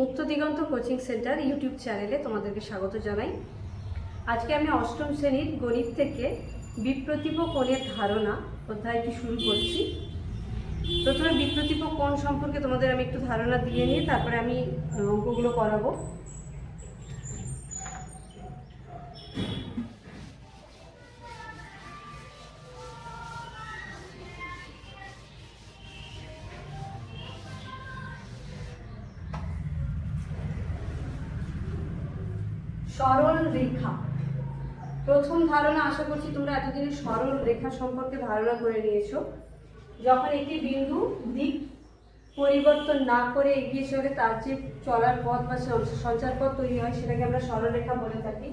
মুক্ত দিগন্ত coaching centre YouTube চ্যানেলে তোমাদেরকে স্বাগত জানাই। আজকে আমি অষ্টম শ্রেণীর গণিত থেকে বিপ্রতীপ কোণের ধারণা অধ্যায়টি শুরু করছি। প্রথমে বিপ্রতীপ কোণ সম্পর্কে তোমাদের আমি একটু ধারণা দিয়ে নিয়ে তারপরে আমি অঙ্কগুলো করাবো। সরল রেখা, প্রথম ধারণা আশা করছি তোমরা এতদিনে সরল রেখা সম্পর্কে ধারণা করে নিয়েছো। যখন একটি বিন্দু দিক পরিবর্তন না করে এগিয়ে চলে তার যে চলার পথ বা সঞ্চার পথ তৈরি হয় সেটাকে আমরা সরল রেখা বলে থাকি।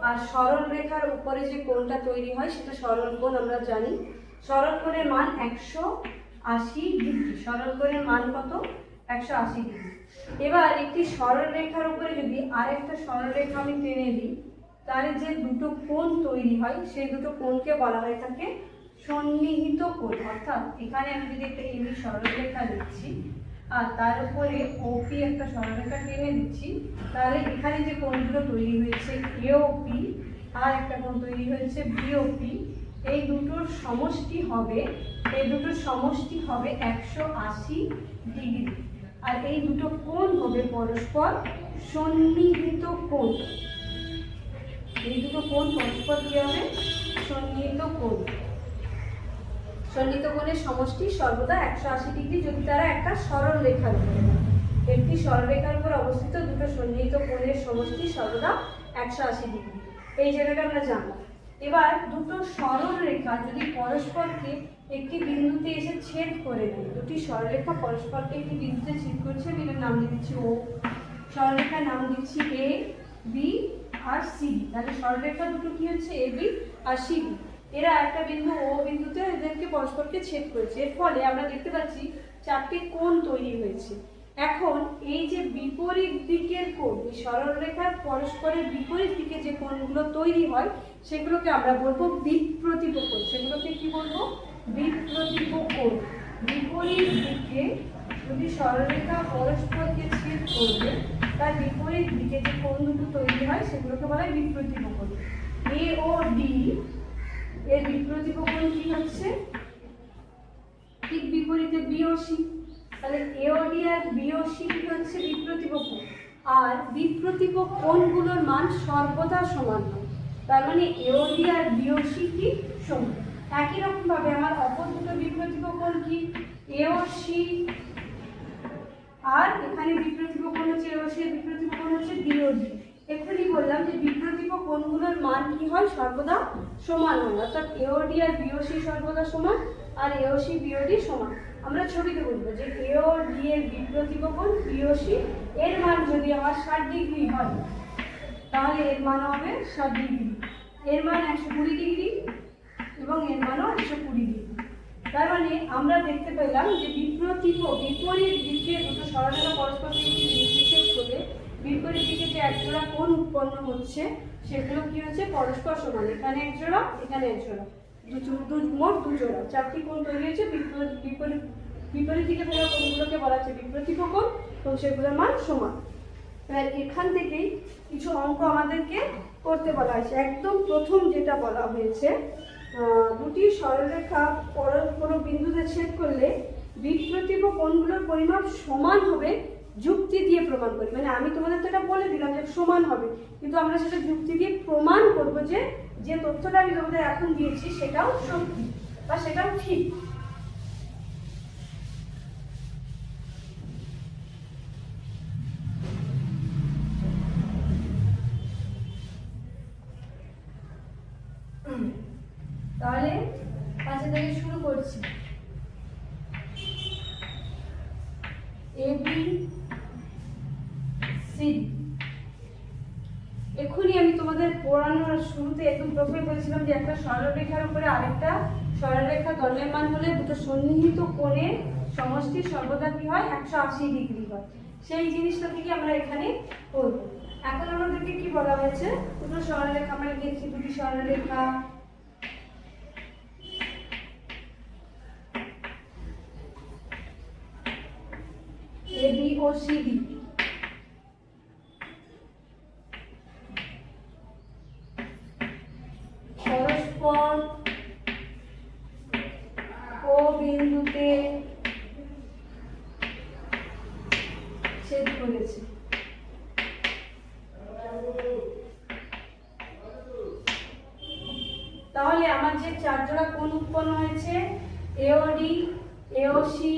আর সরল রেখার উপরে যে কোণটা তৈরি হয় সেটা সরল কোণ আমরা জানি। সরল কোণের মান 180 ডিগ্রি। সরল কোণের মান কত? 180 ডিগ্রি। এবার একটি সরল রেখার উপরে যদি আরেকটা সরল রেখা আমি টেনে দিই তাহলে যে দুটো কোণ তৈরি হয় সেই দুটো কোণকে বলা হয়ে থাকে সন্নিহিত কোণ। অর্থাৎ এখানে আমি যদি একটা এমনি সরল রেখা দিচ্ছি আর তার উপরে ওপি একটা সরলরেখা টেনে দিচ্ছি তাহলে এখানে যে কোণগুলো তৈরি হয়েছে এওপি আর একটা কোণ তৈরি হয়েছে বিওপি, এই দুটোর সমষ্টি হবে 180 ডিগ্রি। আর এই দুটো কোণ হবে পরস্পর সন্নিহিত কোণ। এই দুটো কোণ পরস্পর কি হবে? সন্নিহিত কোণ। সন্নিহিত কোণের সমষ্টি সর্বদা 180 ডিগ্রি যদি তারা একটা সরল রেখার উপরে। একটি সরল রেখার উপর অবস্থিত দুটো সন্নিহিত কোণের সমষ্টি সর্বদা 180 ডিগ্রি। এই জায়গাটা আমরা জানলাম। এবার দুটো সরল রেখা যদি পরস্পরকে একটি বিন্দুতে এসে ছেদ করে দেয়, দুটি সরলরেখা পরস্পরকে একটি বিন্দুতে ছেদ করছে, এটার নাম দিয়ে দিচ্ছি ও, সরলরেখার নাম দিচ্ছি এ বি আর সি। তাহলে সরলরেখা দুটো কি হচ্ছে? A B R C B. এরা একটা বিন্দু ও বিন্দুতে এদেরকে পরস্পরকে ছেদ করেছে। এর ফলে আমরা দেখতে পাচ্ছি চারটি কোণ তৈরি হয়েছে। এখন এই যে বিপরীত দিকের কোণ, এই সরলরেখার পরস্পরের বিপরীত দিকে যে কোণগুলো তৈরি হয় সেগুলোকে আমরা বলবো বিপ্রতীপ কোণ। সেগুলোকে কি বলবো? বিপ্রতীপ কোণ। বিপরীত দিকে যদি সরলরেখা পরস্পরকে ছেদ করবে তার বিপরীত দিকে যে কোণ দুটো তৈরি হয় সেগুলোকে বলা হয় বিপ্রতীপ কোণ। এ ও ডি এর বিপ্রতীপ কোণ কি হচ্ছে? ঠিক বিপরীতে বিওসি। তাহলে এওডি আর বিওসি কি হচ্ছে? বিপ্রতীপ কোণ। আর বিপ্রতীপ কোণগুলোর মান সর্বদা সমান হয়। তার মানে এওডি আর বিওসি কি সমান। একই রকম ভাবে আমার অপর দুটো বিপ্রতীপ কোণ কি? এওসি আর এখানে বিপ্রতীপ কোণ হচ্ছে এওসি, এর বিপ্রতীপ কোণ হচ্ছে বিওডি। এক্ষুনি বললাম যে বিপ্রতীপ কোণগুলোর মান কি হয়? সর্বদা সমান হয়। অর্থাৎ এওডি আর বিওসি সর্বদা সমান আর এওসি বিওডি সমান। আমরা ছবিতে বলবো যে এওডি এর বিপ্রতীপ কোণ বিওসি এর মান যদি আমার 60 ডিগ্রি হয় তাহলে এর মান হবে 60 ডিগ্রি, এর মান 120 ডিগ্রি এবং এর মানও 120 ডিগ্রি। তার মানে আমরা দেখতে পেলাম যে বিপরীত দিকে দুটো সরলরেখা পরস্পরকে ছেদ করে বিপরীত দিকে যে একজোড়া কোণ উৎপন্ন হচ্ছে সেগুলো কি হচ্ছে? পরস্পর সমান। এখানে একজোড়া, এখানে একজোড়া, মোট দুজোড়া, চারটি কোণ তৈরি হয়েছে। বিপরীত দিকে থাকা কোণগুলোকে বলা হচ্ছে বিপ্রতীপ কোণ এবং সেগুলোর মান সমান। এবার এখান থেকেই কিছু অঙ্ক আমাদেরকে করতে বলা হয়েছে। একদম প্রথম যেটা বলা হয়েছে, দুটি সরলরেখা কোনো বিন্দুতে ছেদ করলে বিপ্রতীপ কোণগুলোর পরিমাপ সমান হবে যুক্তি দিয়ে প্রমাণ করি। মানে আমি তোমাদের তো এটা বলে দিলাম যে সমান হবে, কিন্তু আমরা সেটা যুক্তি দিয়ে প্রমাণ করব যে যে তথ্যটা আমি তোমাদের এখন দিয়েছি সেটাও সত্যি বা সেটাও ঠিক। তাহলে পাঁচে থেকে শুরু করছি। A B C. এক্ষুনি আমি তোমাদের পড়ানোর শুরুতে একদম প্রথমে বলেছিলাম যে একটা সরলরেখার উপরে আরেকটা সরলরেখা দলের মান হলে দুটো সন্নিহিত কোণের সমষ্টি সর্বদা কি হয়? 180 ডিগ্রি হয়। সেই জিনিসটা থেকে আমরা এখানে করব। এখন আমাদেরকে কি বলা হয়েছে? দুটো সরলরেখা আমরা লিখেছি, দুটি সরলরেখা এবি ও সিডি পরস্পর ও বিন্দুতে ছেদ করেছে। তাহলে আমার যে চার জোড়া কোণ উৎপন্ন হয়েছে এওডি, এওসি,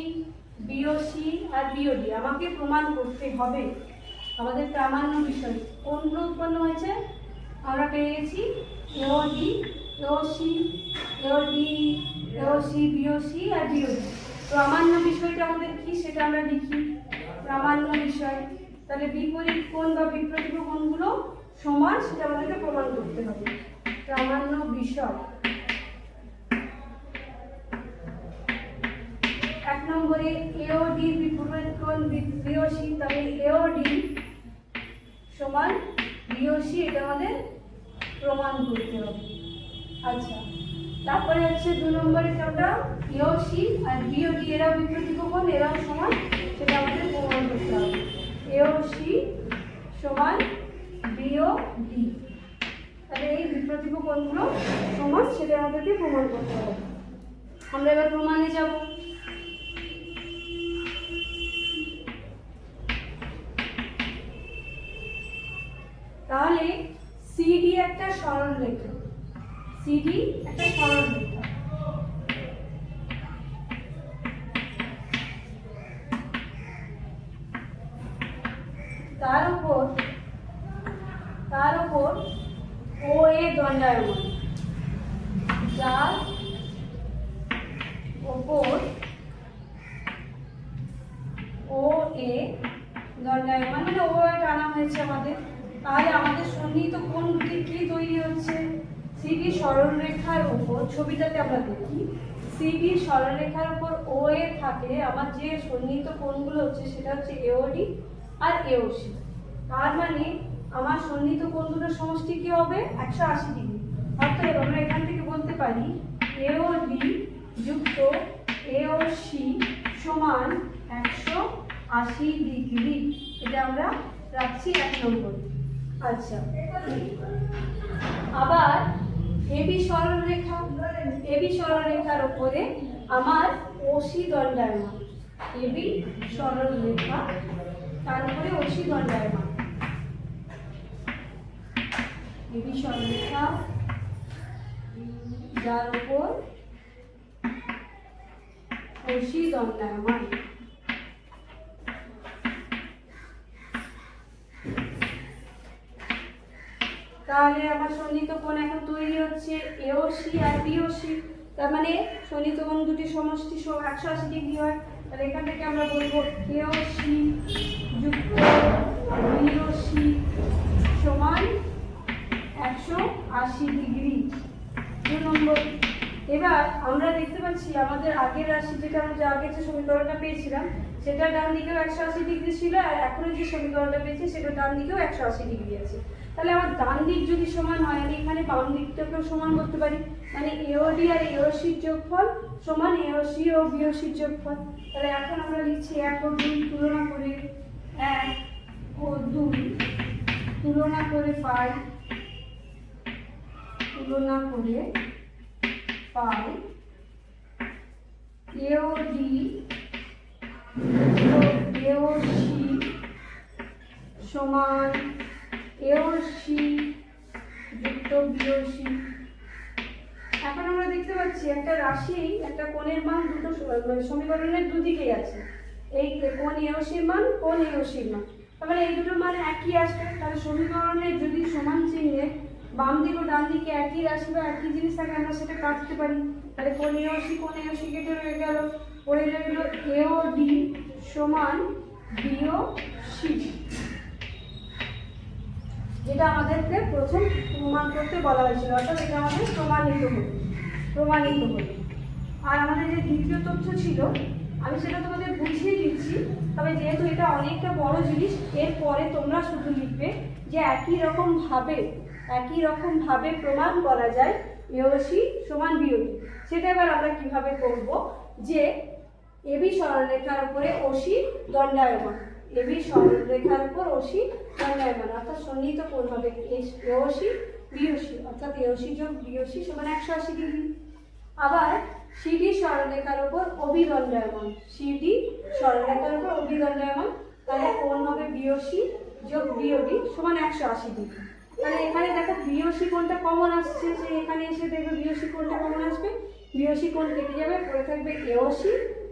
বিওসি আর বিওডি, আমাকে প্রমাণ করতে হবে। আমাদের প্রামাণ্য বিষয় কোনগুলো উৎপন্ন হয়েছে আমরা পেয়ে গেছি AOD, AOC, AOD, AOC, BOC আর বিওডি। প্রামাণ্য বিষয়টা আমাদের কি সেটা আমরা লিখি। প্রামাণ্য বিষয় তাহলে বিপরীত কোণ বা বিপ্রতীপ কোণগুলো সমান সেটা আমাদেরকে প্রমাণ করতে হবে। প্রামাণ্য বিষয় 1 নম্বরে এওডি বিপরীত কোণ বিওসি, তাহলে এওডি সমান বিওসি এটা আমাদের প্রমাণ করতে হবে। আচ্ছা, তারপরে হচ্ছে 2 নম্বরে যেটা এওসি আর বিওডি এরা বিপরীত কোণ, এরাও সমান সেটা আমাদের প্রমাণ করতে হবে। এওসি সমান বিওডি, তাহলে এই বিপ্রতীপ কোণগুলো সমান সেটা আমাদেরকে প্রমাণ করতে হবে। আমরা এবার প্রমাণে যাব। তাহলে সিডি একটা সরল রেখা, সিডি একটা সরল রেখা, তার উপর ও এ দণ্ডায়মান, যার উপর ও এ দণ্ডায়মান মানে ও এ টানা হয়েছে আমাদের। তাহলে আমাদের সন্নিহিত কোণ দুটি কি তৈরি হচ্ছে? সিডি সরলরেখার উপর, ছবিটাতে আমরা দেখি সিডি সরলরেখার উপর ও এ থাকলে আমার যে সন্নিহিত কোণগুলো হচ্ছে সেটা হচ্ছে এওডি আর এওসি। তার মানে আমার সন্নিহিত কোণগুলোর সমষ্টি কি হবে? 180 ডিগ্রি। অর্থাৎ আমরা এখান থেকে বলতে পারি এওডি যুক্ত এওসি সমান 180 ডিগ্রি। এটা আমরা রাখছি 1 নম্বর। আচ্ছা, আবার এবি সরলরেখা, এবি সরলরেখার উপরে আমার ওসি দণ্ডায়মান, এবি সরলরেখা তার উপরে ওসি দণ্ডায়মান, এবি সরলরেখা যার উপর ওসি দণ্ডায়মান। তাহলে আমার সন্নিহিত কোণ এখন তৈরি হচ্ছে এওসি আর বিওসি, তার মানে সন্নিহিত কোণ দুটি সমষ্টি 180 ডিগ্রি হয়। তাহলে এখান থেকে আমরা বলবো এওসি যুক্ত বিওসি সমান 180 ডিগ্রি। 2 নম্বর। এবার আমরা দেখতে পাচ্ছি আমাদের আগের রাশি যেটা আমরা আগে যে সমীকরণটা পেয়েছিলাম সেটা ডান দিকেও 180 ডিগ্রি ছিল, আর এখন যে সমীকরণটা পেয়েছি সেটা ডান দিকেও 180 ডিগ্রি আছে। তাহলে আমার ডান দিক যদি সমান হয় আমি এখানে বাম দিকটাকেও সমান করতে পারি, মানে এওডি আর এওসির যোগফল সমান এওসি ও বিওসির যোগফল। তাহলে এখন আমরা লিখছি 1 ও 2 তুলনা করে 1 ও 2 তুলনা করে পাই, তুলনা করে পাই এওডি এওসি সমান এওসি যুক্ত বিওসি। এখন আমরা দেখতে পাচ্ছি একটা রাশি একটা কোণের মান দুটো সমীকরণের দুদিকেই আছে। এই কোণ এওসির মান, কোণ এওসির মান, তাহলে এই দুটোর মান একই আসবে। তাহলে সমীকরণের যদি সমান চিহ্নে বাম দিক ও ডান দিকে একই রাশি বা একই জিনিস থাকে আমরা সেটা কাটতে পারি। তাহলে কোণ এওসি কেটে রয়ে গেল, পড়ে রইল এওডি সমান বিওসি, যেটা আমাদেরকে প্রথম প্রমাণ করতে বলা হয়েছিল, অর্থাৎ এটা আমাদের প্রমাণিত হলো। আর আমাদের যে দ্বিতীয় তথ্য ছিল আমি সেটা তোমাদের বুঝিয়ে দিচ্ছি, তবে যেহেতু এটা অনেকটা বড় জিনিস এরপরে তোমরা শুধু লিখবে যে একই রকম ভাবে প্রমাণ করা যায় এওসি সমান বিওডি। সেটা এবার আমরা কিভাবে করব, যে এবি সরলরেখার উপরে OC দণ্ডায়মান। এবি সরলরেখার উপর OC দণ্ডায়মান, অর্থাৎ সন্নিহিত কোণ হবে AOC BOC, অর্থাৎ AOC যোগ BOC সমান 180 ডিগ্রি। আবার CD সরলরেখার উপর OB দণ্ডায়মান, CD সরলরেখার উপর OB দণ্ডায়মান, তাহলে কোণ হবে BOC যোগ BOD সমান 180 ডিগ্রি। তাহলে এখানে দেখো BOC কোণটা কমন আসছে, সে এখানে এসে দেখবে BOC কোণটা কমন আসবে, BOC কোণ কেটে যাবে, পড়ে থাকবে AOC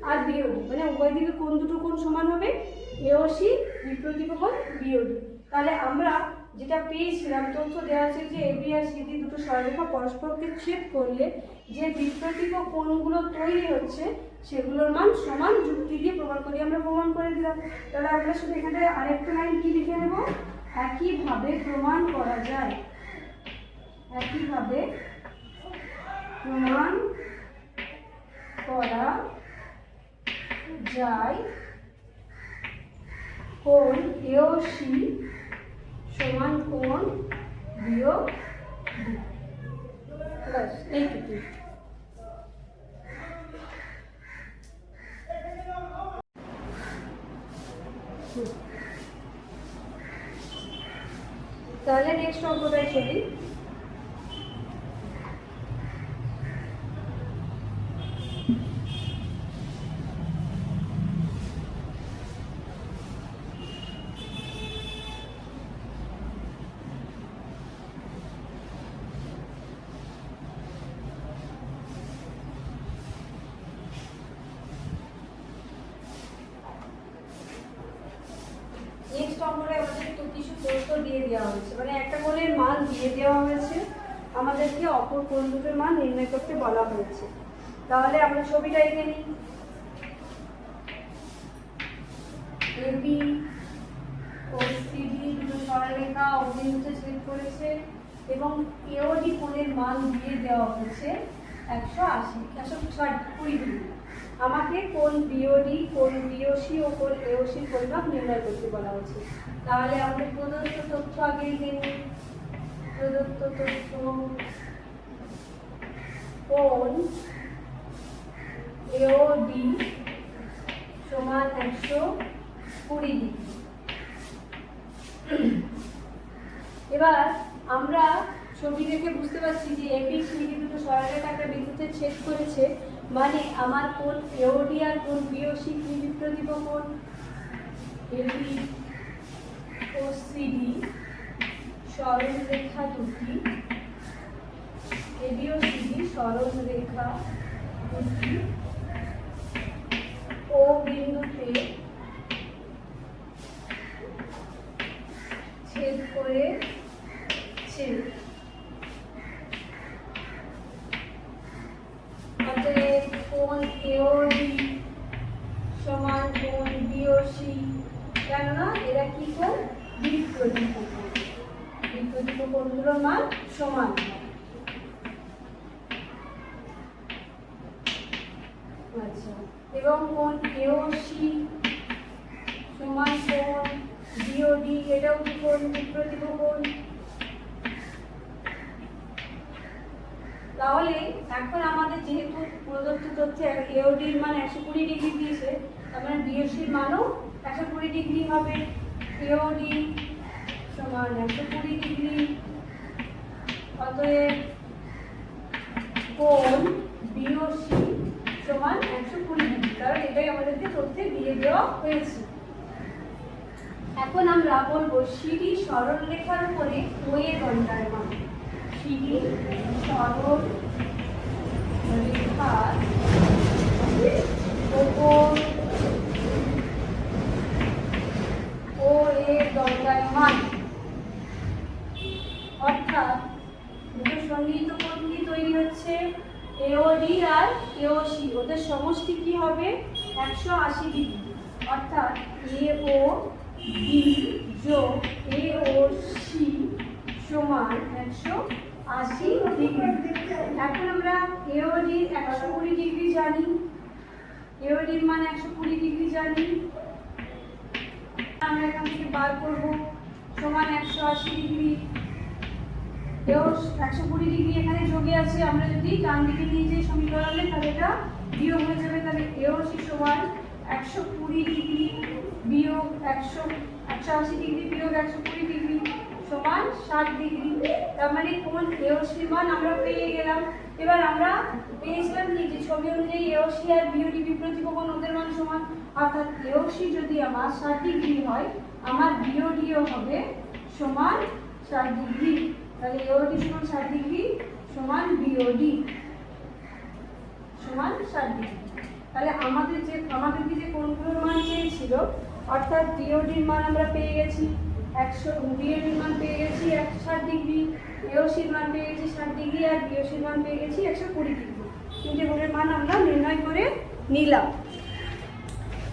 আর BOD, মানে উভয় দিকে কোণ দুটো কোণ সমান হবে, AOC বিপ্রতীপ কোণ BOD। তাহলে আমরা যেটা পেয়েছিলাম, তথ্য দেওয়া আছে যে AB আর CD দুটো সরলরেখা পরস্পরকে ছেদ করলে যে বিপ্রতীপ কোণগুলো তৈরি হচ্ছে সেগুলোর মান সমান, যুক্তি দিয়ে প্রমাণ করে আমরা প্রমাণ করে দিলাম। তাহলে আমরা শুধু এখানে আরেকটা লাইন কি লিখে নেব, একইভাবে প্রমাণ করা যায়, একইভাবে প্রমাণ করা যায় কোণ AOC সমান কোণ BOD। ব্যাস এইটুকু। তাহলে নেক্সট অঙ্কটাই চলি। নেক্সট অঙ্কটা আমাদের তো কিছু তথ্য দিয়ে দেওয়া হয়েছে, মানে একটা কোণের মান দিয়ে দেওয়া হয়েছে, আমাদেরকে অপর কোণ দুটোর মান নির্ণয় করতে বলা হয়েছে। তাহলে আমরা ছবিটা এঁকে নিই। AB ও CD দুটো সরলরেখা অবিন্দুতে ছেদ করেছে এবং AOD কোণের মান দিয়ে দেওয়া হয়েছে 120 ডিগ্রি। আমাকে কোণ BOD, কোণ BOC ও কোণ AOC পরিমাপ নির্ণয় করতে বলা হয়েছে। তাহলে আমাদের প্রদত্ত তথ্য আগে জেনে, প্রদত্ত তথ্য কোণ AOD সমান 120 ডিগ্রি। এবার আমরা ছবি দেখে বুঝতে পারছি যে AB CD দুটো সরলরেখা একটা বিন্দুতে ছেদ করেছে, মানে আমার কোণ AOD আর কোণ BOC কি বিপ্রতীপ কোণ, AB ও CD সরলরেখা দুটি, AB ও CD সরলরেখা দুটি ও বিন্দুতে ছেদ করেছে। অতএব কোণ AOD সমান কোণ BOC, কেননা এরা কি কোণ, বিপ্রতীপ কোণ, বিপ্রতীপ কোণগুলোর মান সমান। আচ্ছা, এবং কোণ AOC সমান কোণ BOD, এটাও কি কোণ, বিপ্রতীপ কোণ। তাহলে এখন আমাদের যেহেতু প্রদত্ত তথ্যে AOD এর মান 120 ডিগ্রি দিয়েছে, তার মানে BOC এর মানও 120 ডিগ্রি হবে। AOD সমান 120 ডিগ্রি, অতএব কোণ BOC সমান 120 ডিগ্রি, কারণ এটাই আমাদেরকে তথ্যে দিয়ে দেওয়া হয়েছে। এখন আমরা বলবো CD সরলরেখার উপরে OA দণ্ডায়মান, CD সরলরেখার উপর OA দণ্ডায়মান, অর্থাৎ দুটো সন্নিহিত কোণ কি তৈরি হচ্ছে, AOD আর AOC, ওদের সমষ্টি কি হবে 180 ডিগ্রি, অর্থাৎ AOD যোগ AOC সমান 180 ডিগ্রি। এখন আমরা AOD 120 ডিগ্রি জানি, AOD এর মান 120 ডিগ্রি জানি, আমরা এখান থেকে বার করব সমান 180 ডিগ্রি। 120 ডিগ্রি এখানে যোগে আছে, আমরা যদি ডান দিকে নিয়ে যাই সমীকরণে, তাহলে এটা বিয়োগ হয়ে যাবে, তাহলে এওসি সমান 120 ডিগ্রি বিয়োগ 180 ডিগ্রি বিয়োগ 120 ডিগ্রি সমান 60 ডিগ্রি। তার মানে কোণ এওসির মান আমরা পেয়ে গেলাম। এবার আমরা পেয়েছিলাম কি যে ছবি অনুযায়ী এওসি আর বিওডি বিপ্রতীপ কোণ ওদের মান সমান, অর্থাৎ এওসি যদি আমার 60 ডিগ্রি হয় আমার বিওডিও হবে সমান 60 ডিগ্রি। তাহলে এওডি সমান 60 ডিগ্রি সমান বিওডি সমান 60 ডিগ্রি। তাহলে আমাদেরকে যে কোণগুলোর মান চেয়েছিল, অর্থাৎ বিওডির মান আমরা পেয়ে গেছি 100, বিওডির মান পেয়ে গেছি 60 ডিগ্রি, এওসির মান পেয়ে গেছি 60 ডিগ্রি আর বিওসির মান পেয়ে গেছি 120 ডিগ্রি। তিনটে কোণের মান আমরা নির্ণয় করে নিলাম।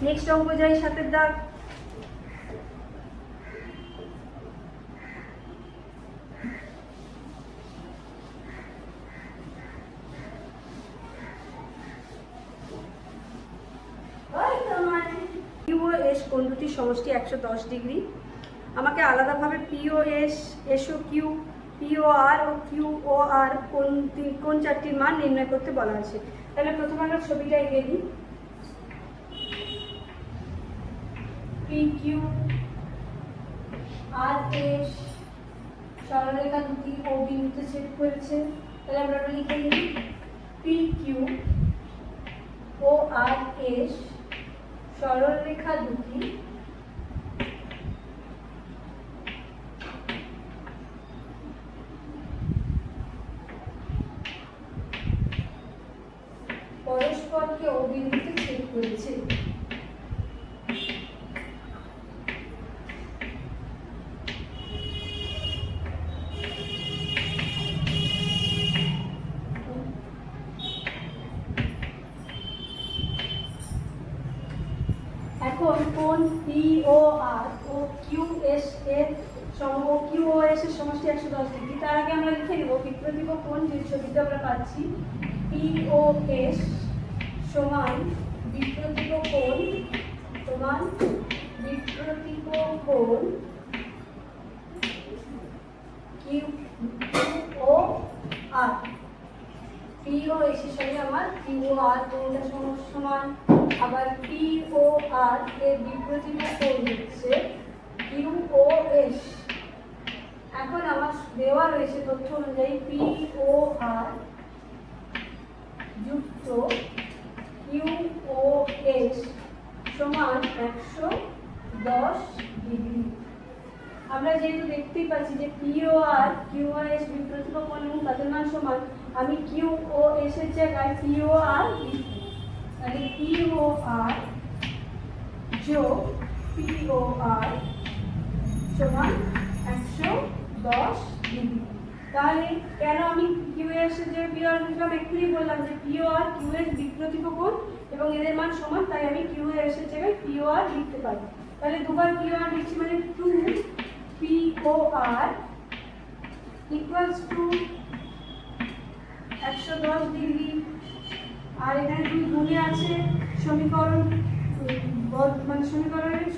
নেক্সট অঙ্ক যাই, 7 দাগ। কিউএস কোণ দুটির সমষ্টি 110 ডিগ্রি। আমাকে আলাদাভাবে পিওএস, এসও কিউ, পিওআর ও কিউওআর কোণ চারটির মান নির্ণয় করতে বলা আছে। তাহলে প্রথমে আমরা ছবিটা এঁকে দিই। পিকিউ আর এস সরলরেখা দুটি ও বিন্দুতে ছেদ করেছে। তাহলে আমরা লিখে দিই পিকিউ ও আর এস সরলরেখা দুটি পরস্পরকে ও বিন্দুতে ছেদ করেছে। এখন কোণ পিওআর ও কিউএস এর সমষ্টি 110 ডিগ্রি। তার আগে আমরা লিখে নেব বিপ্রতীপ কোণ যে ছবিটা আমরা পাচ্ছি, পিওএস সমান বিপ্রতীপ কোণ সমান বিপ্রতীপ কোণ কিউওআর। পিওএস এর সঙ্গে আমার কিউওআর কোণটা সমান, আবার পিওআর এর বিপরীত কোণ হচ্ছে কিউওএস। এখন আমার দেওয়া রয়েছে তথ্য অনুযায়ী পিওআর যুক্ত কিউওএস সমান 110 ডিগ্রি। আমরা যেহেতু দেখতেই পাচ্ছি যে পিওআর কিউওএস বিপরীত কোণ এবং তাদের মান সমান, আমি কিউওএস এর জায়গায় পিওআর লিখব। তাহলে পিওআর যোগ পিওআর সমান 110 ডিগ্রি। তাহলে কেন আমি কিউএস এর যে পিওআর লিখলাম, এক্ষুনি বললাম যে পিওআর কিউএস বিপ্রতীপ কোণ এবং এদের মান সমান, তাই আমি কিউএস এর জায়গায় পিওআর লিখতে পারি। তাহলে দুবার পিওআর লিখছি মানে 2 পিওআর ইকুয়ালস টু 110 ডিগ্রি। আর এখানে 2 গুণে আছে, সমীকরণ মানে সমীকরণের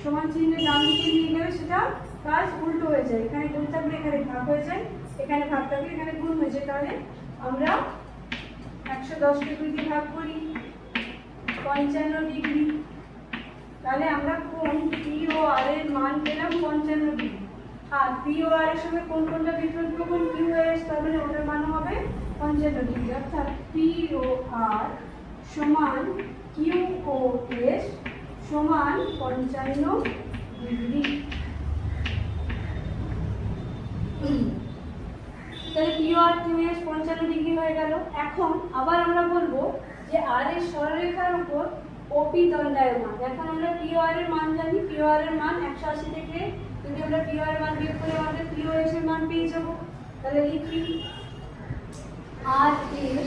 সমান চিহ্নে ডান দিকে নিয়ে গেলে সেটা কাজ উল্টো হয়ে যায়। এখানে গুণ থাকলে এখানে ভাগ হয়ে যায়, এখানে ভাগ থাকলে এখানে গুণ হয়ে যায়। তাহলে আমরা 110 ডিগ্রি দিয়ে ভাগ করি 55 ডিগ্রি। তাহলে আমরা কোণ পিওআর এর মান পেলাম 55 ডিগ্রি। আর পিওআর এর সঙ্গে কোনটা বিপরীত কোণ কিউএস, তার মানে ওটার মান হবে 55 ডিগ্রি। অর্থাৎ পিওআর সমান কিউওএস সমান 55 ডিগ্রি। তাহলে পিওআর কিউএস 55 ডিগ্রি হয়ে গেল। এখন আবার আমরা বলবো যে আর এর সরলরেখার উপর ওপি দণ্ডায়মান। এখন আমরা পিওআর এর মান জানি, পিওআর এর মান 180 থেকে যদি আমরা পিওআর এর মান বিয়োগ করে আমাদের পিওএস এর মান পেয়ে যাব। তাহলে লিখি আর এর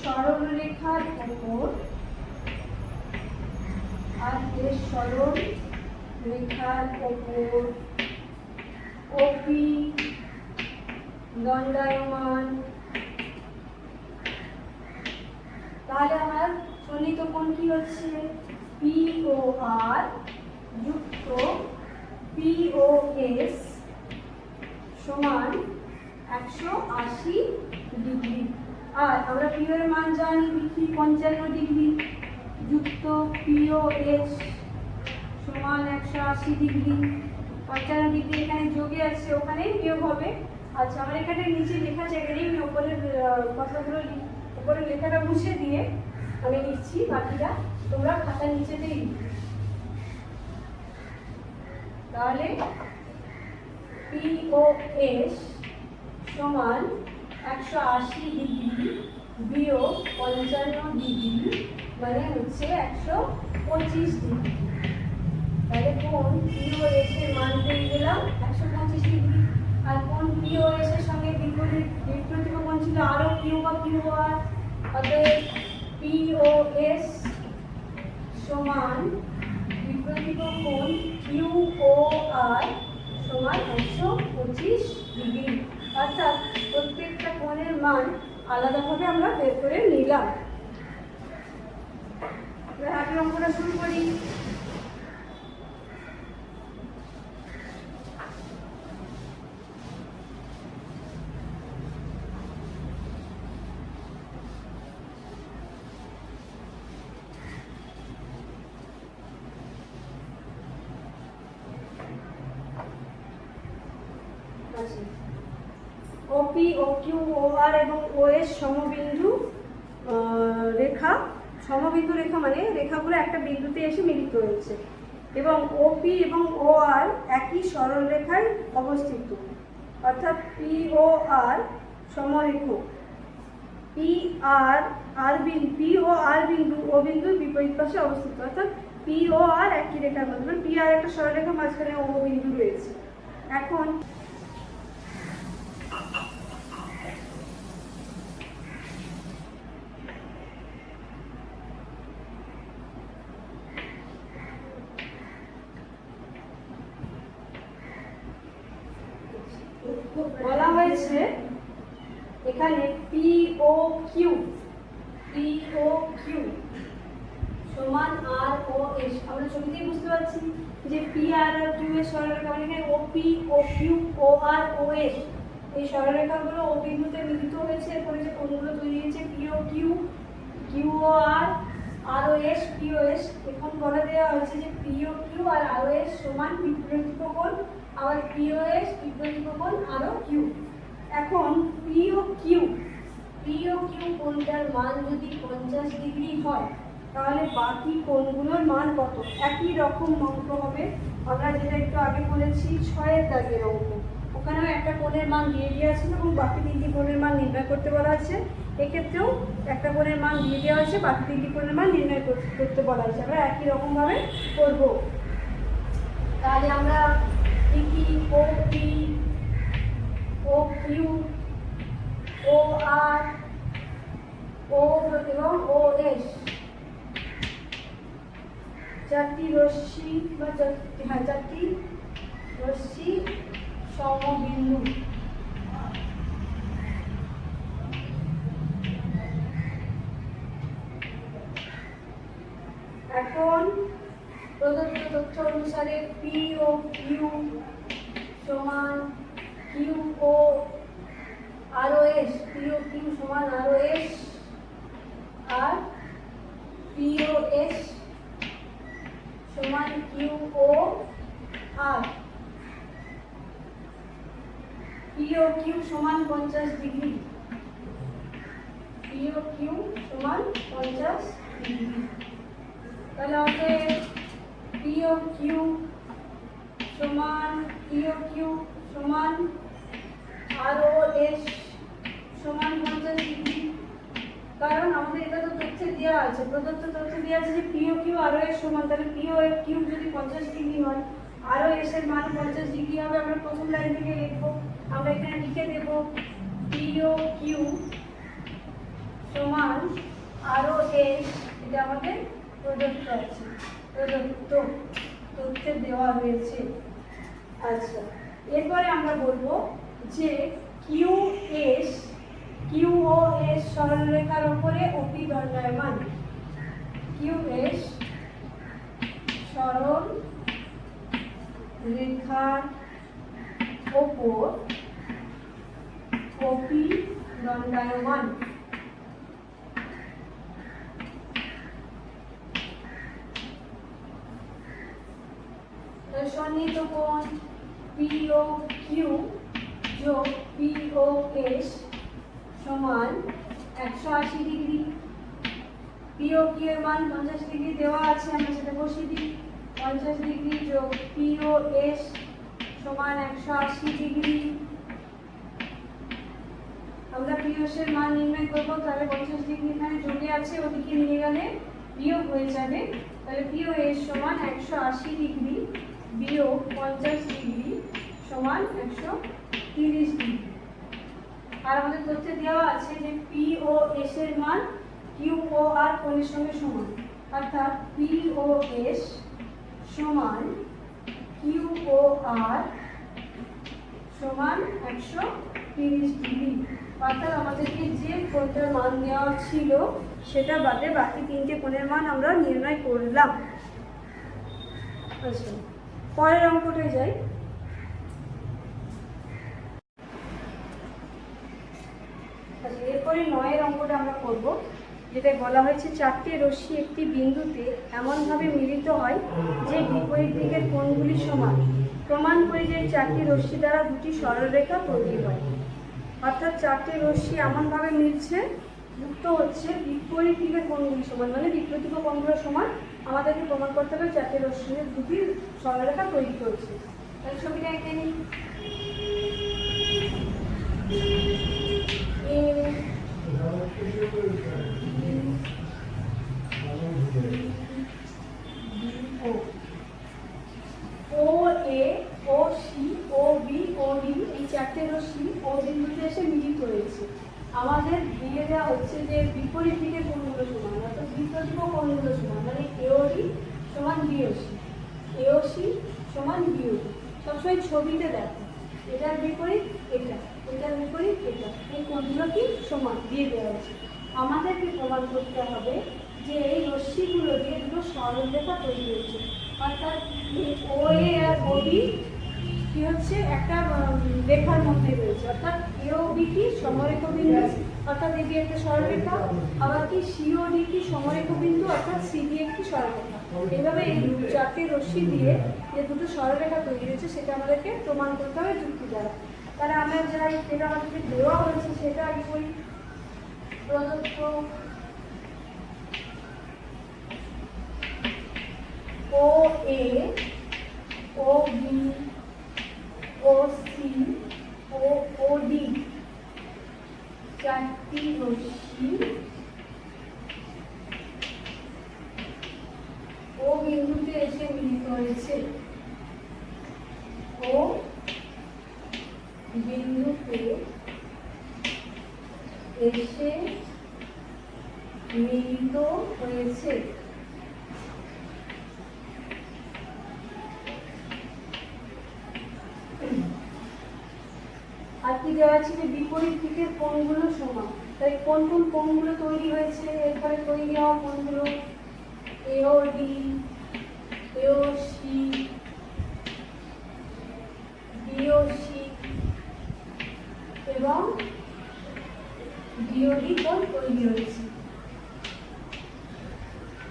সরলরেখার উপর ওপি দণ্ডায়মান। তাহলে আমার সন্নিহিত কোণ কি হচ্ছে, পিওআর যুক্ত পিওএস সমান 180 ডিগ্রি। আর আমরা পিও এর মান জানি কি 55 ডিগ্রি যুক্ত পিও এস সমান 180 ডিগ্রি। 55 ডিগ্রি এখানে যোগে আছে, ওখানেই বিয়োগ হবে। আচ্ছা, আমার এখানে নিচে লেখা আছে, এখানেই আমি উপরের কথাগুলো উপরের লেখাটা মুছে দিয়ে আমি লিখছি, বাকিটা তোমরা খাতার নিচেতেই লিখবে। তাহলে পিওএস সমান 180 ডিগ্রি বিয়োগ 55 ডিগ্রি মানে হচ্ছে 125 ডিগ্রি। তাহলে কোন পিওএস এর মান পেয়ে গেলাম 125 ডিগ্রি। আর কোন পিওএস এর সঙ্গে বিপরীত কোণ ছিল আরো কিউ বা কিউআর, অতএব পিওএস সমান বিপরীত কোণ কিউওআর সমান 125 ডিগ্রি। অর্থাৎ প্রত্যেকটা কোণের মান আলাদাভাবে আমরা বের করে নিলাম। এবার হাতের অঙ্কটা শুরু করি। ওপি ও কিউ ও আর এবং ও এস সমবিন্দু রেখা। সমবিন্দু রেখা মানে রেখাগুলো একটা বিন্দুতে এসে মিলিত হয়েছে এবং ওপি এবং ও আর একই সরলরেখায় অবস্থিত, অর্থাৎ পি ও আর সমরেখ। পি ও আর বিন্দু ও বিন্দুর বিপরীত পাশে অবস্থিত, অর্থাৎ পি ও আর একই রেখার মধ্যে, পি আর একটা সরলরেখা, মাঝখানে ও বিন্দু রয়েছে। এখন বলা হয়েছে এখানে পিও কিউ সমান আর ও এস। আমরা ছবিতেই বুঝতে পারছি যে পি আর কিউ এর সরলরেখা, মানে এখানে ওপি ও কিউ ও আর ও এস এই সরলরেখাগুলো ও বিন্দুতে মিলিত হয়েছে। এরপরে যে কোণগুলো তৈরি হয়েছে পিও কিউ, কিউ ও আর ও এস, পিও এস। এখন বলে দেওয়া হয়েছে যে পিও কিউ আর আর ও এস সমান বিপরীত কোণ, আবার পিও এস বিপরীত কোণ আর ও কিউ। এখন পিও কিউ কোণটার মান যদি 50 ডিগ্রি হয় তাহলে বাকি কোণগুলোর মান কত? একই রকম অঙ্ক হবে। আমরা যেটা একটু আগে বলেছি 6-এর দাগের অঙ্ক, ওখানেও একটা কোণের মান দিয়ে দেওয়া ছিল এবং বাকি 3টি কোণের মান নির্ণয় করতে বলা আছে। এক্ষেত্রেও একটা কোণের মান দিয়ে দেওয়া হয়েছে, বাকি 3টি কোণের মান নির্ণয় করতে বলা হয়েছে। আমরা একই রকমভাবে করব। তাহলে আমরা লিখি ওপি ও কিউ ও আর ও এবং ও এস চারটি রশ্মি বা চারটি রশ্মি সমবিন্দু। এখন প্রদত্ত তথ্য অনুসারে পি ও কিউ সমান কিউ ও আর ও এস, পি ও কিউ সমান আর ও এস, আর পি ও এস সমান কিউ ও আর। পি ও কিউ সমান 50 ডিগ্রি, পি ও কিউ সমান 50 ডিগ্রি। তাহলে আমাদের পি ও কিউ সমান আর ও এস সমান 50 ডিগ্রি। কারণ আমাদের এটা তো তথ্যে দেওয়া আছে, প্রদত্ত তথ্যে দেওয়া আছে যে পিও কিউ আর ও এস সমান, তাহলে পিও কিউ যদি 50 ডিগ্রি হয় আর ও এস এর মান 50 ডিগ্রি হবে। আমরা প্রথম লাইন থেকে লিখবো, আমরা এখানে লিখে দেব পিও কিউ সমান আর ও এস, এটা আমাদের প্রদত্ত আছে, প্রদত্ত তথ্যে দেওয়া হয়েছে। আচ্ছা, এরপরে আমরা বলবো যে কিউ ও এস সরলরেখার উপরে ওপি দণ্ডায়মান। কিউ এস সরল রেখার ওপর ওপি দণ্ডায়মান। সন্নিহিত কোণ POQ যোগ POS সমান 180 ডিগ্রি। POQ এর মান 50 ডিগ্রি দেওয়া আছে, আমরা সেটা বসিয়ে দিই। 50 ডিগ্রি যোগ POS সমান 180 ডিগ্রি। আমরা POS এর মান নির্ণয় করব, তাহলে 50 ডিগ্রি এখানে যোগে আছে, ওদিকে নিয়ে গেলে বিয়োগ হয়ে যাবে। তাহলে POS সমান 180 ডিগ্রি বিয়োগ 50 ডিগ্রি সমান 130 ডিগ্রি। আর আমাদের তথ্যে দেওয়া আছে যে POS এর মান QOR কোণের সঙ্গে সমান, অর্থাৎ POS সমান QOR সমান 130 ডিগ্রি। অর্থাৎ আমাদেরকে যে কোণটার মান দেওয়া ছিল সেটা বাদে বাকি তিনটে কোণের মান আমরা নির্ণয় করলাম। আচ্ছা, পরের অঙ্কটায় যাই। আচ্ছা, এরপরে 9 অঙ্কটা আমরা করব, যেটা বলা হয়েছে চারটি রশ্মি একটি বিন্দুতে এমনভাবে মিলিত হয় যে বিপরীত দিকের কোণগুলি সমান। প্রমাণ করি যে চারটি রশ্মি দ্বারা দুটি সরলরেখা তৈরি হয়। অর্থাৎ চারটি রশ্মি এমনভাবে মিলছে, যুক্ত হচ্ছে, বিপরীত দিকের কোণগুলি সমান, মানে বিপরীত কোণগুলো সমান। আমাদেরকে প্রমাণ করতে হবে চারটি রশ্মির দুটি সরলরেখা তৈরি করছে। তাহলে ছবিটা এঁকে নিই। OA, OC, OB, OD এই চারটে রশ্মি ও বিন্দুতে এসে মিলিত হয়েছে। আমাদের দিয়ে দেওয়া হচ্ছে যে বিপরীত দিকের কোণগুলো সমান, অর্থাৎ বিপরীত কোণগুলো সমান, মানে AOD সমান BOC, AOC সমান BOD। সবসময় ছবিতে দেখো, এটার বিপরীত এটা, এটার বিপরীত এটা, এই কোণগুলো কি সমান দিয়ে দেওয়া হচ্ছে। আমাদেরকে প্রমাণ করতে হবে যে এই রশ্মিগুলো দিয়ে দুটো সরলরেখা তৈরি হয়েছে। অর্থাৎ OA আর OB কি হচ্ছে, একটা রেখার মধ্যে রয়েছে। অর্থাৎ AOB কি সমরেখা বিন্দু, অর্থাৎ এটি একটা সরলরেখা। আবার কি COD কি সমরেখা বিন্দু, অর্থাৎ CD একটি সরলরেখা। এইভাবে এই চারটি রশ্মি দিয়ে যে দুটো সরলরেখা তৈরি হয়েছে সেটা আমাদেরকে প্রমাণ করতে হবে যুক্তি দ্বারা। তাহলে আমরা যাই, যেটা আমাদেরকে দেওয়া হয়েছে সেটা আগে করি। প্রদত্ত OA, OB, OC ও OD চারটি রশ্মি ও বিন্দুতে এসে মিলিত হয়েছে। ও বিন্দুতে এসে মিলিত হয়েছে। আর কি দেওয়া আছে যে বিপরীত দিকের কোণগুলো সমান। তাই কোন কোন কোণগুলো তৈরি হয়েছে, এরপরে তৈরি হওয়া কোণগুলো AOD, AOC, BOC এবং BOD কোণ তৈরি হয়েছে।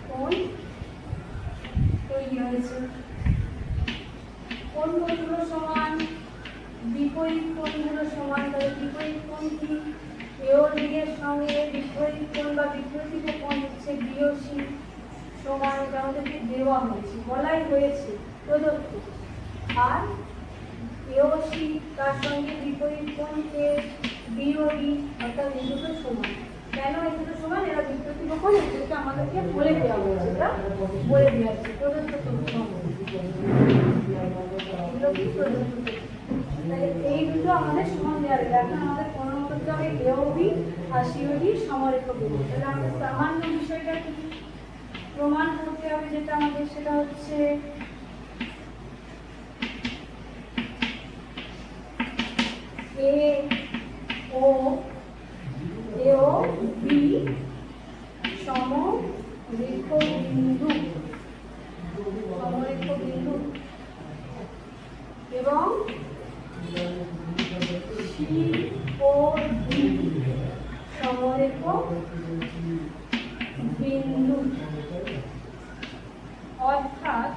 কোণ তৈরি হয়েছে। কোন কোণগুলো সমান, বিপরীত কোণগুলো সমান। তাহলে বিপরীত কোণ কি, AOD এর সঙ্গে বিপরীত কোণ বা বিপরীত কোণ হচ্ছে BOC সমান। এটা আমাদেরকে দেওয়া হয়েছে, বলাই হয়েছে, প্রদত্ত। আর AOC তার সঙ্গে বিপরীত কোণকে BOD, অর্থাৎ এই দুটো সমান। কেন এই দুটো সমান, এরা বিপরীত কোণ, এদেরকে আমাদেরকে বলে দেওয়া হয়েছে, এটা বলে দেওয়া হচ্ছে প্রদত্ত তথ্য। এগুলো কি প্রদত্ত তথ্য। তাহলে এই দুটো আমাদের সমান দেওয়া হবে। এখন আমাদের প্রমাণ করতে হবে AOB আর COD সমরেখা বিন্দু। তাহলে আমাদের সামান্য বিষয়টা কি প্রমাণ করতে হবে, যেটা আমাদের সেটা হচ্ছে AOB সমরেখ বিন্দু, সমরেখ বিন্দু এবং COD সমরেখ বিন্দু। অর্থাৎ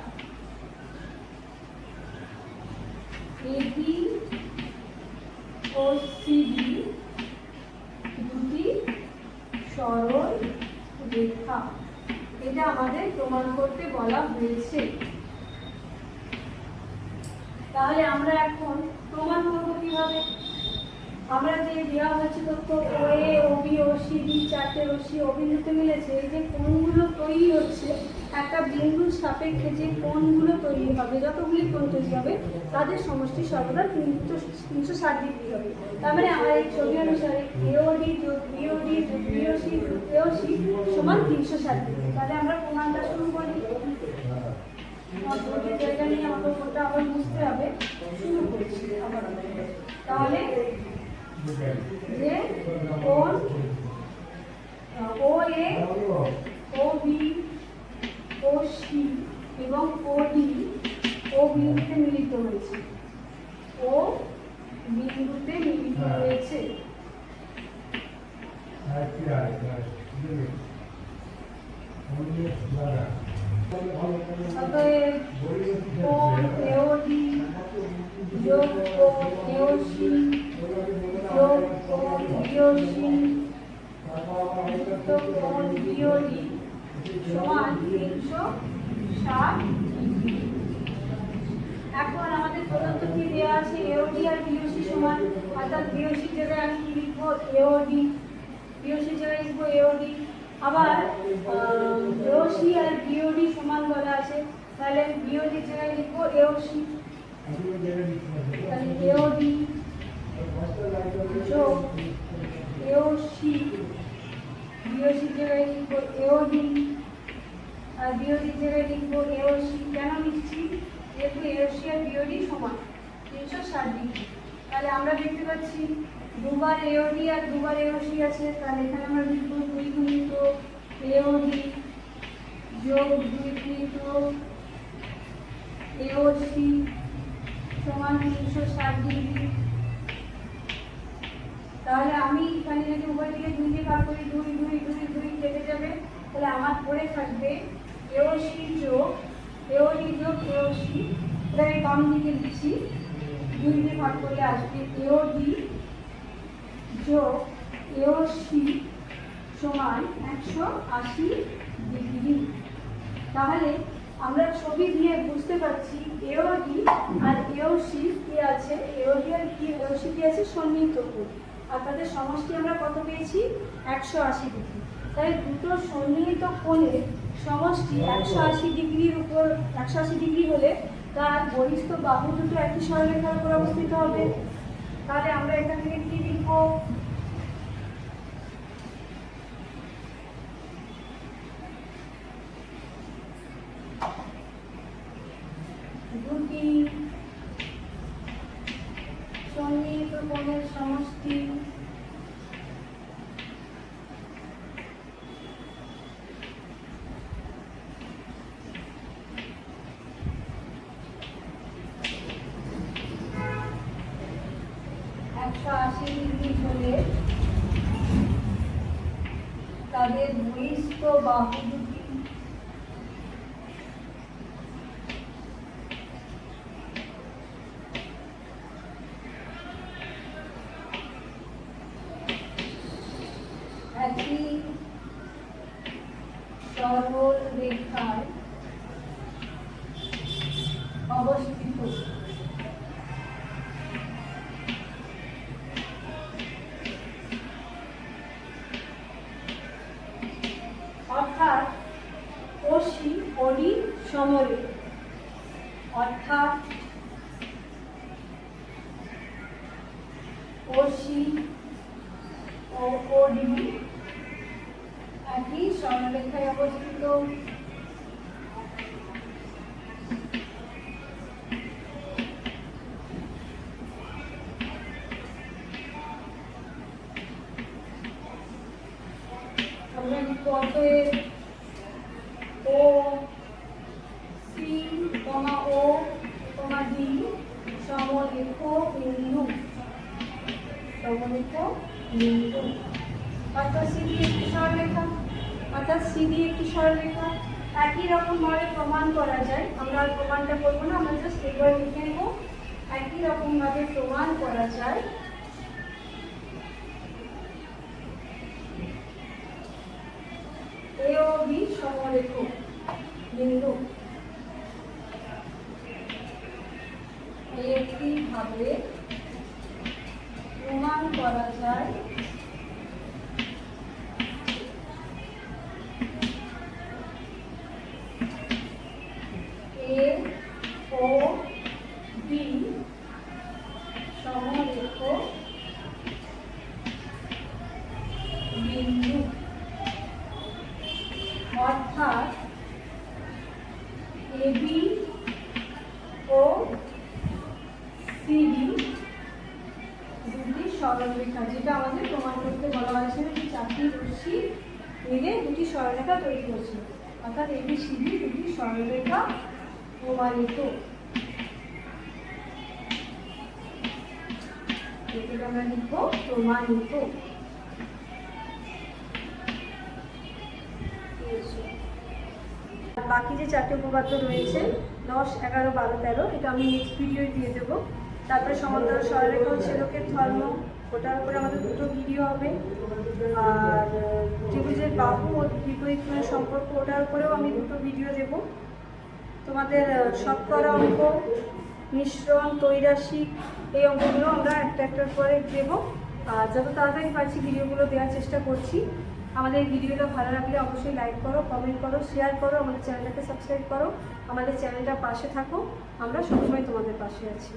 এডি ও সিডি দুটি সরল রেখা, এটা আমাদের প্রমাণ করতে বলা হয়েছে। তাহলে আমরা এখন প্রমাণ করব কিভাবে? আমরা যে দেওয়া হয়েছে তথ্য OA, OB, OCD চারটে রশ্মি অবিন্দুতে মিলেছে, এই যে কোণগুলো তৈরি হচ্ছে একটা বিন্দুর সাপেক্ষে যে কোণগুলো তৈরি হবে, যতগুলি কোণ তৈরি হবে তাদের সমষ্টি সর্বদা 360 ডিগ্রি হবে। তার মানে আমার এই ছবি অনুসারে AOD যোগ BOD যোগ BOC যোগ AOC সমান 360 ডিগ্রি। তাহলে আমরা প্রমাণটা শুরু করি। জায়গা নিয়ে আমাদের ওটা আবার বুঝতে হবে। শুরু করছি আবার। তাহলে যে কোণ OA, OB, OC এবং OD ও বিন্দুতে মিলিত হয়েছে, ও বিন্দুতে মিলিত হয়েছে। অতএব কোণ AOD যোগ কোণ AOC যোগ কোণ BOC যোগ কোণ BOD সমান 360 ডিগ্রি। এখন আমাদের প্রদত্ত কি দেওয়া আছে? AOD আর BOC সমান, অর্থাৎ BOC এর জায়গায় আমি কি লিখবো? AOD। BOC এর জায়গায় লিখবো AOD। আবার AOC আর BOD সমান বলা আছে, তাহলে BOD এর জায়গায় লিখবো AOC। তাহলে AOD যোগ AOC, BOC এর জায়গায় লিখবো AOD আর BOD এর জায়গায় লিখবো AOC। কেন লিখছি? যেহেতু AOC আর BOD সমান 360 ডিগ্রি। তাহলে আমরা দেখতে পাচ্ছি দুবার AOD আর দুবার AOC আছে, তাহলে এখানে আমরা লিখবো 2 গুণিত AOD যোগ 2 গুণিত AOC সমান 360 ডিগ্রি। তাহলে আমি এখানে যদি উভয় দিকে 2 দিয়ে ভাগ করি, 2 2 2 2 কেটে যাবে, তাহলে আমার পড়ে থাকবে AOC যোগ AOD যোগ AOC। এটা আমি বাম দিকে লিখছি, 2 দিয়ে ভাগ করলে আসবে AOD যোগ AOC সমান 180 ডিগ্রি। তাহলে আমরা ছবি দিয়ে বুঝতে পারছি AOD আর AOC কি আছে, AOD আর AOC কি আছে? সন্নিহিত কোণ, আর তাদের সমষ্টি আমরা কত পেয়েছি? 180 ডিগ্রি। তাই দুটো সন্নিহিত কোণের সমষ্টি 180 ডিগ্রির উপর 180 ডিগ্রি হলে তার বহিস্থ বাহু দুটো একই সরলরেখার উপর অবস্থিত হবে। তাহলে আমরা এখান থেকে কি লিখবো? দুটি সন্নিহিত কোণের সমষ্টি হলে তাদের বহিস্থ বাহু দুটি একই সরল রেখায় অবস্থিত। অর্থাৎ OC OD সমরেখ, অর্থাৎ OC ও OD একই সরলরেখায় অবস্থিত। অতএব OC, O, D সমরেখ বিন্দু, অর্থাৎ CD একটি সরলরেখা, একই রকম ভাবে প্রমাণ করা যায়। আমরা প্রমাণটা করবো না, আমরা জাস্ট একবার লিখে নেব। একই রকমভাবে প্রমাণ করা যায় এ ও বি সমরেখ বিন্দু একইভাবে প্রমাণ করা যায় এ ও বি সমরেখ বিন্দু, অর্থাৎ এবি ও সিডি দুটি সরলরেখা, যেটা আমাদের প্রমাণ করতে বলা হয়েছিল যে চারটি রশ্মি মিলে দুটি সরলরেখা তৈরি করছে, অর্থাৎ এবি সিডি দুটি সরলরেখা প্রমাণিত। এটাকে আমরা লিখব প্রমাণিত। বাকি যে চারটে উপপাদ্য রয়েছে 10, 11, 12, 13, এটা আমি নেক্সট ভিডিও দিয়ে দেবো। তারপরে সমান্তরাল সরলরেখা ও ছেদকের ধর্ম, ওটার উপরে আমাদের দুটো ভিডিও হবে। আর ত্রিভুজের বাহু ও বিপরীত কোণের সম্পর্ক, ওটার উপরেও আমি দুটো ভিডিও দেব। তোমাদের শতকরা অঙ্ক, মিশ্রণ, ত্রৈরাশিক, এই অঙ্কগুলো আমরা একটা একটার পরে দেবো। আর যত তাড়াতাড়ি পারছি ভিডিওগুলো দেওয়ার চেষ্টা করছি। আমাদের ভিডিওটা ভালো লাগলে অবশ্যই লাইক করো, কমেন্ট করো, শেয়ার করো, আমাদের চ্যানেলটাকে সাবস্ক্রাইব করো, আমাদের চ্যানেলটার পাশে থাকো। আমরা সবসময় তোমাদের পাশে আছি।